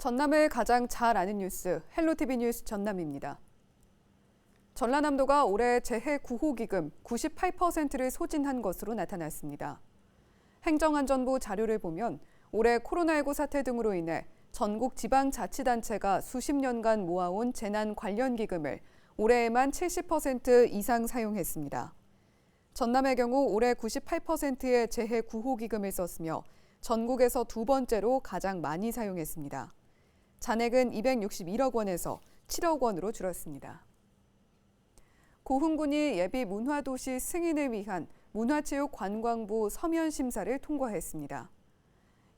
전남을 가장 잘 아는 뉴스, 헬로티비 뉴스 전남입니다. 전라남도가 올해 재해 구호 기금 98%를 소진한 것으로 나타났습니다. 행정안전부 자료를 보면 올해 코로나19 사태 등으로 인해 전국 지방자치단체가 수십 년간 모아온 재난 관련 기금을 올해에만 70% 이상 사용했습니다. 전남의 경우 올해 98%의 재해 구호 기금을 썼으며 전국에서 두 번째로 가장 많이 사용했습니다. 잔액은 261억 원에서 7억 원으로 줄었습니다. 고흥군이 예비 문화도시 승인을 위한 문화체육관광부 서면 심사를 통과했습니다.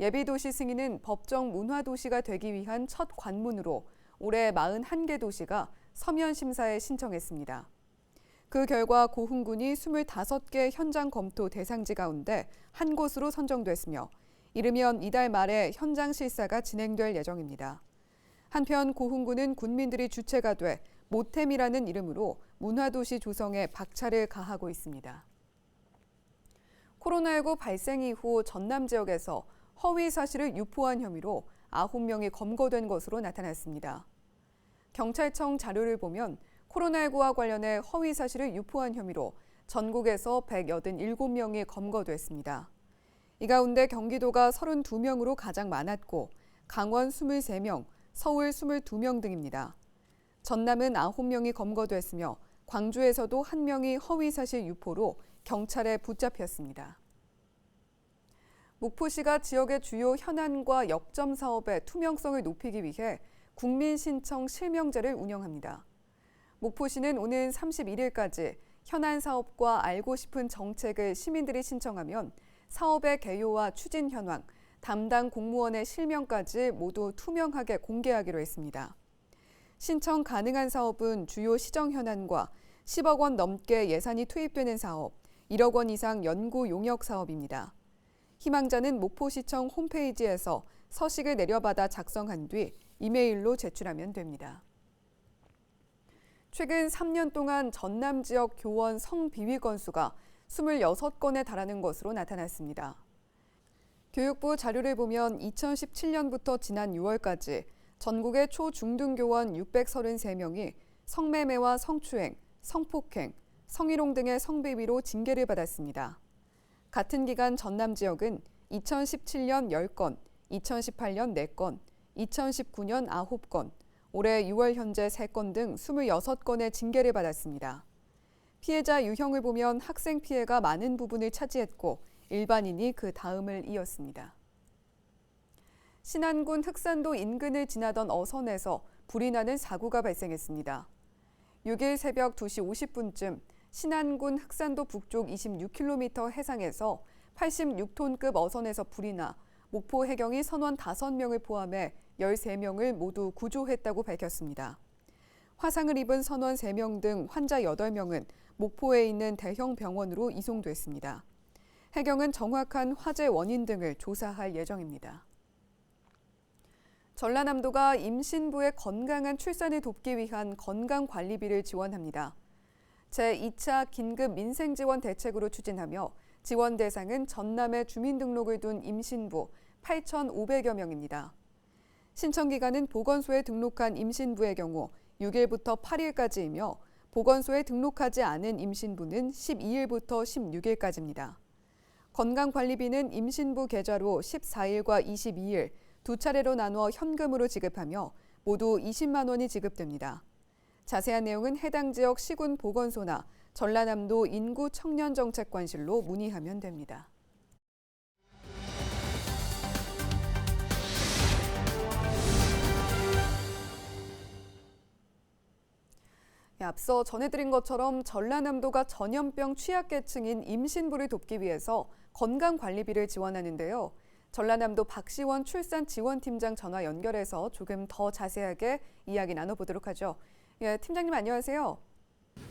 예비도시 승인은 법정 문화도시가 되기 위한 첫 관문으로 올해 41개 도시가 서면 심사에 신청했습니다. 그 결과 고흥군이 25개 현장 검토 대상지 가운데 한 곳으로 선정됐으며 이르면 이달 말에 현장 실사가 진행될 예정입니다. 한편 고흥군은 군민들이 주체가 돼 모템이라는 이름으로 문화도시 조성에 박차를 가하고 있습니다. 코로나19 발생 이후 전남 지역에서 허위 사실을 유포한 혐의로 9명이 검거된 것으로 나타났습니다. 경찰청 자료를 보면 코로나19와 관련해 허위 사실을 유포한 혐의로 전국에서 187명이 검거됐습니다. 이 가운데 경기도가 32명으로 가장 많았고 강원 23명, 서울 22명 등입니다. 전남은 9명이 검거됐으며 광주에서도 1명이 허위사실 유포로 경찰에 붙잡혔습니다. 목포시가 지역의 주요 현안과 역점 사업의 투명성을 높이기 위해 국민신청 실명제를 운영합니다. 목포시는 오는 31일까지 현안 사업과 알고 싶은 정책을 시민들이 신청하면 사업의 개요와 추진 현황, 담당 공무원의 실명까지 모두 투명하게 공개하기로 했습니다. 신청 가능한 사업은 주요 시정 현안과 10억 원 넘게 예산이 투입되는 사업, 1억 원 이상 연구 용역 사업입니다. 희망자는 목포시청 홈페이지에서 서식을 내려받아 작성한 뒤 이메일로 제출하면 됩니다. 최근 3년 동안 전남 지역 교원 성비위 건수가 26건에 달하는 것으로 나타났습니다. 교육부 자료를 보면 2017년부터 지난 6월까지 전국의 초중등교원 633명이 성매매와 성추행, 성폭행, 성희롱 등의 성비위로 징계를 받았습니다. 같은 기간 전남 지역은 2017년 10건, 2018년 4건, 2019년 9건, 올해 6월 현재 3건 등 26건의 징계를 받았습니다. 피해자 유형을 보면 학생 피해가 많은 부분을 차지했고 일반인이 그 다음을 이었습니다. 신안군 흑산도 인근을 지나던 어선에서 불이 나는 사고가 발생했습니다. 6일 새벽 2시 50분쯤 신안군 흑산도 북쪽 26km 해상에서 86톤급 어선에서 불이 나 목포 해경이 선원 5명을 포함해 13명을 모두 구조했다고 밝혔습니다. 화상을 입은 선원 3명 등 환자 8명은 목포에 있는 대형 병원으로 이송됐습니다. 해경은 정확한 화재 원인 등을 조사할 예정입니다. 전라남도가 임신부의 건강한 출산을 돕기 위한 건강관리비를 지원합니다. 제2차 긴급 민생지원 대책으로 추진하며 지원 대상은 전남에 주민등록을 둔 임신부 8,500여 명입니다. 신청 기간은 보건소에 등록한 임신부의 경우 6일부터 8일까지이며 보건소에 등록하지 않은 임신부는 12일부터 16일까지입니다. 건강관리비는 임신부 계좌로 14일과 22일 두 차례로 나누어 현금으로 지급하며 모두 20만 원이 지급됩니다. 자세한 내용은 해당 지역 시군보건소나 전라남도 인구청년정책관실로 문의하면 됩니다. 앞서 전해드린 것처럼 전라남도가 전염병 취약계층인 임신부를 돕기 위해서 건강관리비를 지원하는데요. 전라남도 박시원 출산지원팀장 전화 연결해서 조금 더 자세하게 이야기 나눠보도록 하죠. 예, 팀장님 안녕하세요.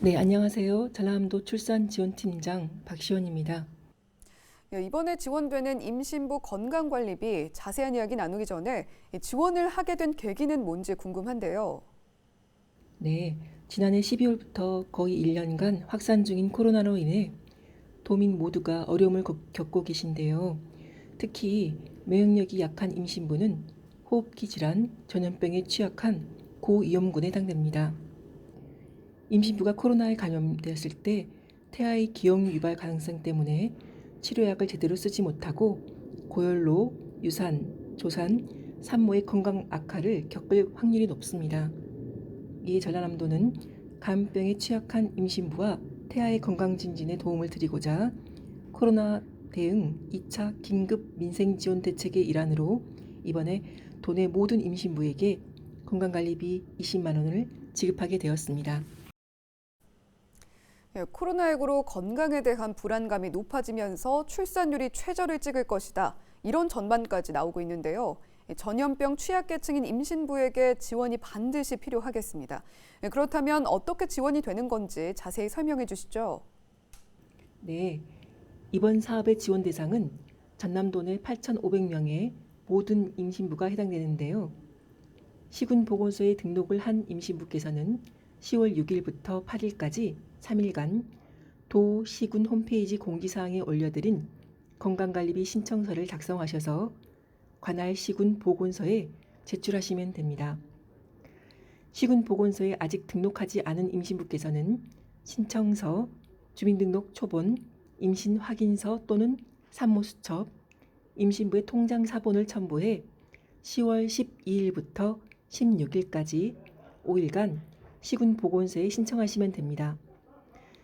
네, 안녕하세요. 전라남도 출산지원팀장 박시원입니다. 예, 이번에 지원되는 임신부 건강관리비 자세한 이야기 나누기 전에 지원을 하게 된 계기는 뭔지 궁금한데요. 네, 지난해 12월부터 거의 1년간 확산 중인 코로나로 인해 도민 모두가 어려움을 겪고 계신데요. 특히 면역력이 약한 임신부는 호흡기 질환, 전염병에 취약한 고위험군에 해당됩니다. 임신부가 코로나에 감염되었을 때 태아의 기형 유발 가능성 때문에 치료약을 제대로 쓰지 못하고 고열로, 유산, 조산, 산모의 건강 악화를 겪을 확률이 높습니다. 이에 전라남도는 감염병에 취약한 임신부와 태아의 건강 증진에 도움을 드리고자 코로나 대응 2차 긴급 민생지원 대책의 일환으로 이번에 도내 모든 임신부에게 건강관리비 20만 원을 지급하게 되었습니다. 코로나19로 건강에 대한 불안감이 높아지면서 출산율이 최저를 찍을 것이다. 이런 전망까지 나오고 있는데요. 전염병 취약계층인 임신부에게 지원이 반드시 필요하겠습니다. 그렇다면 어떻게 지원이 되는 건지 자세히 설명해 주시죠. 네, 이번 사업의 지원 대상은 전남도 내 8,500명의 모든 임신부가 해당되는데요. 시군보건소에 등록을 한 임신부께서는 10월 6일부터 8일까지 3일간 도 시군 홈페이지 공지사항에 올려드린 건강관리비 신청서를 작성하셔서 관할 시군 보건소에 제출하시면 됩니다. 시군 보건소에 아직 등록하지 않은 임신부께서는 신청서, 주민등록 초본, 임신 확인서 또는 산모 수첩, 임신부의 통장 사본을 첨부해 10월 12일부터 16일까지 5일간 시군 보건소에 신청하시면 됩니다.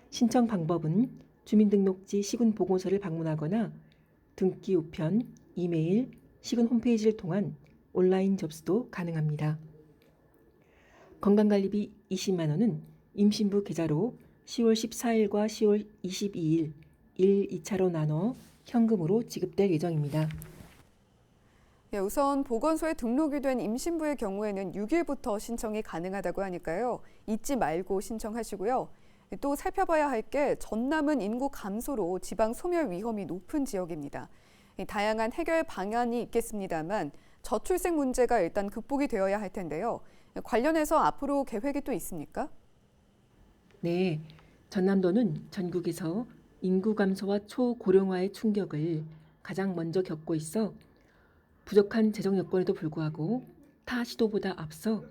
신청 방법은 주민등록지 시군 보건소를 방문하거나 등기 우편, 이메일, 시군 홈페이지를 통한 온라인 접수도 가능합니다. 건강관리비 20만 원은 임신부 계좌로 10월 14일과 10월 22일 1, 2차로 나눠 현금으로 지급될 예정입니다. 우선 보건소에 등록이 된 임신부의 경우에는 6일부터 신청이 가능하다고 하니까요. 잊지 말고 신청하시고요. 또 살펴봐야 할 게 전남은 인구 감소로 지방 소멸 위험이 높은 지역입니다. 다양한 해결 방안이 있겠습니다만 저출생 문제가 일단 극복이 되어야 할 텐데요. 관련해서 앞으로 계획이 또 있습니까? 네, 전남도는 전국에서 인구 감소와 초고령화의 충격을 가장 먼저 겪고 있어 부족한 재정 여건에도 불구하고 타 시도보다 앞서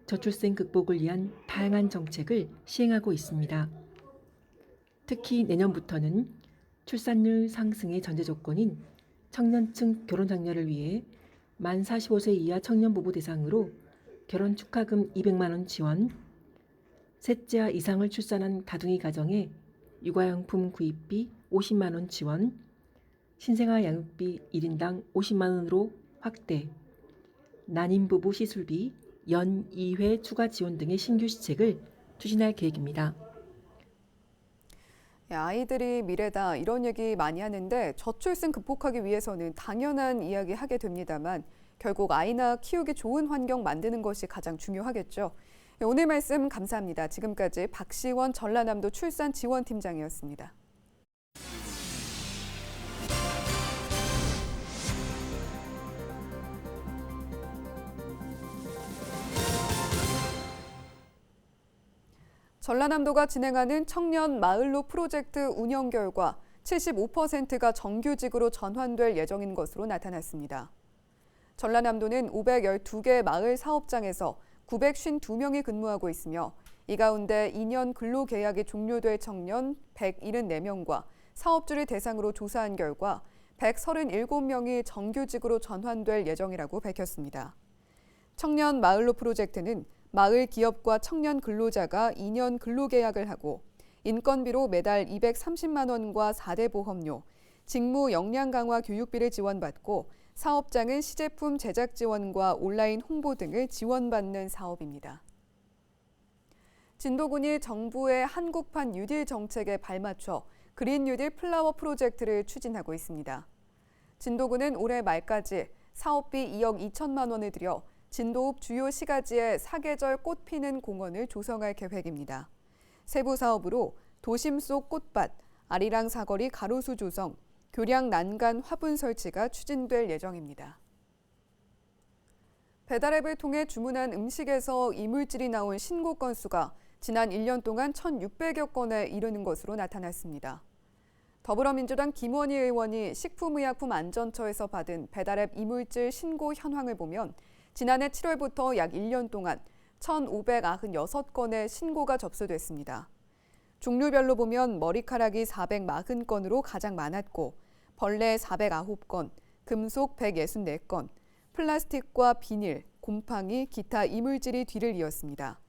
저출생 극복을 위한 다양한 정책을 시행하고 있습니다. 특히 내년부터는 출산율 상승의 전제 조건인 청년층 결혼 장려를 위해 만 45세 이하 청년 부부 대상으로 결혼 축하금 200만 원 지원, 셋째와 이상을 출산한 다둥이 가정에 육아용품 구입비 50만 원 지원, 신생아 양육비 1인당 50만 원으로 확대, 난임 부부 시술비 연 2회 추가 지원 등의 신규 시책을 추진할 계획입니다. 아이들이 미래다 이런 얘기 많이 하는데 저출생 극복하기 위해서는 당연한 이야기 하게 됩니다만 결국 아이나 키우기 좋은 환경 만드는 것이 가장 중요하겠죠. 오늘 말씀 감사합니다. 지금까지 박시원 전라남도 출산지원팀장이었습니다. 전라남도가 진행하는 청년 마을로 프로젝트 운영 결과 75%가 정규직으로 전환될 예정인 것으로 나타났습니다. 전라남도는 512개 마을 사업장에서 952명이 근무하고 있으며 이 가운데 2년 근로계약이 종료될 청년 174명과 사업주를 대상으로 조사한 결과 137명이 정규직으로 전환될 예정이라고 밝혔습니다. 청년 마을로 프로젝트는 마을 기업과 청년 근로자가 2년 근로계약을 하고 인건비로 매달 230만 원과 4대 보험료, 직무 역량 강화 교육비를 지원받고 사업장은 시제품 제작 지원과 온라인 홍보 등을 지원받는 사업입니다. 진도군이 정부의 한국판 뉴딜 정책에 발맞춰 그린 뉴딜 플라워 프로젝트를 추진하고 있습니다. 진도군은 올해 말까지 사업비 2억 2천만 원을 들여 진도읍 주요 시가지에 사계절 꽃 피는 공원을 조성할 계획입니다. 세부 사업으로 도심 속 꽃밭, 아리랑 사거리 가로수 조성, 교량 난간 화분 설치가 추진될 예정입니다. 배달앱을 통해 주문한 음식에서 이물질이 나온 신고 건수가 지난 1년 동안 1,600여 건에 이르는 것으로 나타났습니다. 더불어민주당 김원희 의원이 식품의약품안전처에서 받은 배달앱 이물질 신고 현황을 보면 지난해 7월부터 약 1년 동안 1,596건의 신고가 접수됐습니다. 종류별로 보면 머리카락이 440건으로 가장 많았고 벌레 409건, 금속 164건, 플라스틱과 비닐, 곰팡이, 기타 이물질이 뒤를 이었습니다.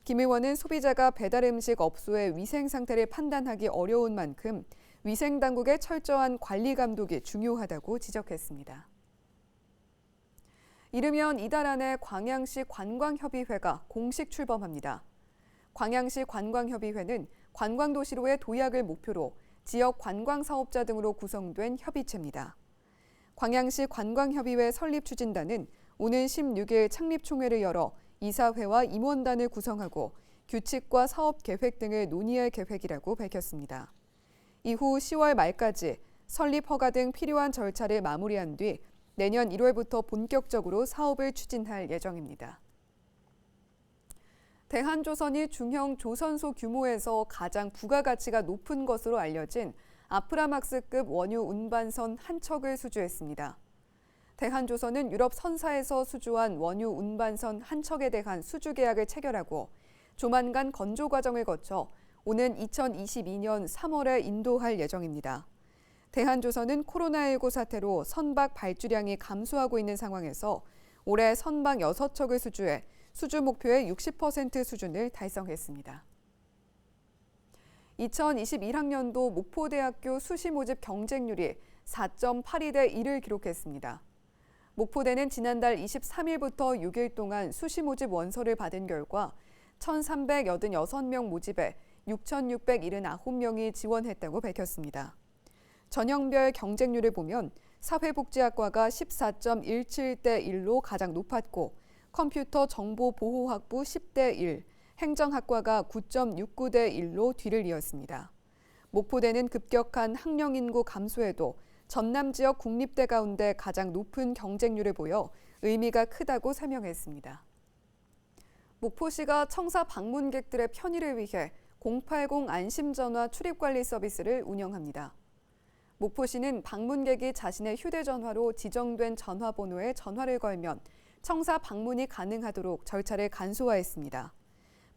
김 의원은 소비자가 배달 음식 업소의 위생 상태를 판단하기 어려운 만큼 위생당국의 철저한 관리 감독이 중요하다고 지적했습니다. 이르면 이달 안에 광양시 관광협의회가 공식 출범합니다. 광양시 관광협의회는 관광도시로의 도약을 목표로 지역 관광사업자 등으로 구성된 협의체입니다. 광양시 관광협의회 설립추진단은 오는 16일 창립총회를 열어 이사회와 임원단을 구성하고 규칙과 사업 계획 등을 논의할 계획이라고 밝혔습니다. 이후 10월 말까지 설립 허가 등 필요한 절차를 마무리한 뒤 내년 1월부터 본격적으로 사업을 추진할 예정입니다. 대한조선이 중형 조선소 규모에서 가장 부가가치가 높은 것으로 알려진 아프라막스급 원유 운반선 한 척을 수주했습니다. 대한조선은 유럽 선사에서 수주한 원유 운반선 한 척에 대한 수주 계약을 체결하고 조만간 건조 과정을 거쳐 오는 2022년 3월에 인도할 예정입니다. 대한조선은 코로나19 사태로 선박 발주량이 감소하고 있는 상황에서 올해 선박 6척을 수주해 수주 목표의 60% 수준을 달성했습니다. 2021학년도 목포대학교 수시 모집 경쟁률이 4.82대 1을 기록했습니다. 목포대는 지난달 23일부터 6일 동안 수시 모집 원서를 받은 결과 1,386명 모집에 6,679명이 지원했다고 밝혔습니다. 전형별 경쟁률을 보면 사회복지학과가 14.17대 1로 가장 높았고 컴퓨터 정보보호학부 10대 1, 행정학과가 9.69대 1로 뒤를 이었습니다. 목포대는 급격한 학령 인구 감소에도 전남 지역 국립대 가운데 가장 높은 경쟁률을 보여 의미가 크다고 설명했습니다. 목포시가 청사 방문객들의 편의를 위해 080 안심전화 출입관리 서비스를 운영합니다. 목포시는 방문객이 자신의 휴대전화로 지정된 전화번호에 전화를 걸면 청사 방문이 가능하도록 절차를 간소화했습니다.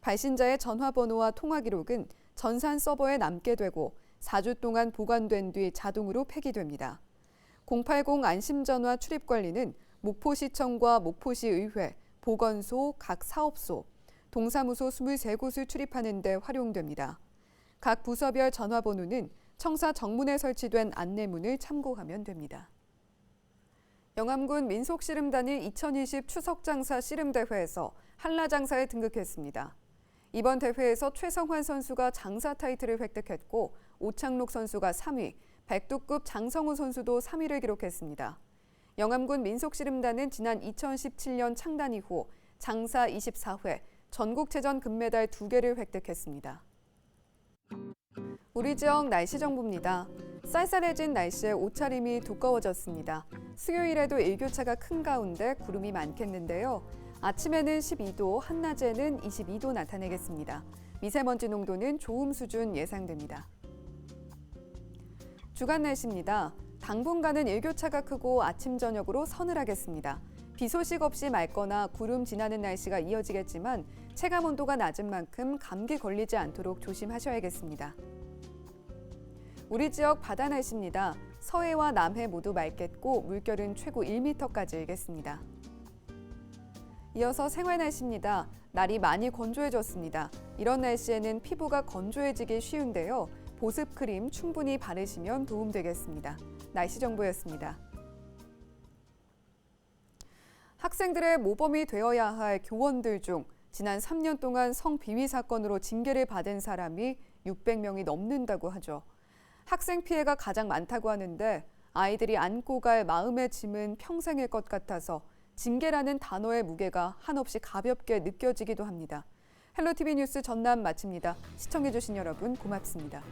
발신자의 전화번호와 통화 기록은 전산 서버에 남게 되고 4주 동안 보관된 뒤 자동으로 폐기됩니다. 080 안심전화 출입관리는 목포시청과 목포시의회, 보건소, 각 사업소, 동사무소 23곳을 출입하는 데 활용됩니다. 각 부서별 전화번호는 청사 정문에 설치된 안내문을 참고하면 됩니다. 영암군 민속씨름단이 2020 추석장사 씨름대회에서 한라장사에 등극했습니다. 이번 대회에서 최성환 선수가 장사 타이틀을 획득했고 오창록 선수가 3위, 백두급 장성우 선수도 3위를 기록했습니다. 영암군 민속씨름단은 지난 2017년 창단 이후 장사 24회, 전국체전 금메달 2개를 획득했습니다. 우리 지역 날씨 정보입니다. 쌀쌀해진 날씨에 옷차림이 두꺼워졌습니다. 수요일에도 일교차가 큰 가운데 구름이 많겠는데요. 아침에는 12도, 한낮에는 22도 나타내겠습니다. 미세먼지 농도는 좋음 수준 예상됩니다. 주간 날씨입니다. 당분간은 일교차가 크고 아침 저녁으로 서늘하겠습니다. 비 소식 없이 맑거나 구름 지나는 날씨가 이어지겠지만 체감 온도가 낮은 만큼 감기 걸리지 않도록 조심하셔야겠습니다. 우리 지역 바다 날씨입니다. 서해와 남해 모두 맑겠고 물결은 최고 1m까지 일겠습니다. 이어서 생활 날씨입니다. 날이 많이 건조해졌습니다. 이런 날씨에는 피부가 건조해지기 쉬운데요. 보습 크림 충분히 바르시면 도움되겠습니다. 날씨 정보였습니다. 학생들의 모범이 되어야 할 교원들 중 지난 3년 동안 성비위 사건으로 징계를 받은 사람이 600명이 넘는다고 하죠. 학생 피해가 가장 많다고 하는데 아이들이 안고 갈 마음의 짐은 평생일 것 같아서 징계라는 단어의 무게가 한없이 가볍게 느껴지기도 합니다. 헬로티비 뉴스 전남 마칩니다. 시청해주신 여러분 고맙습니다.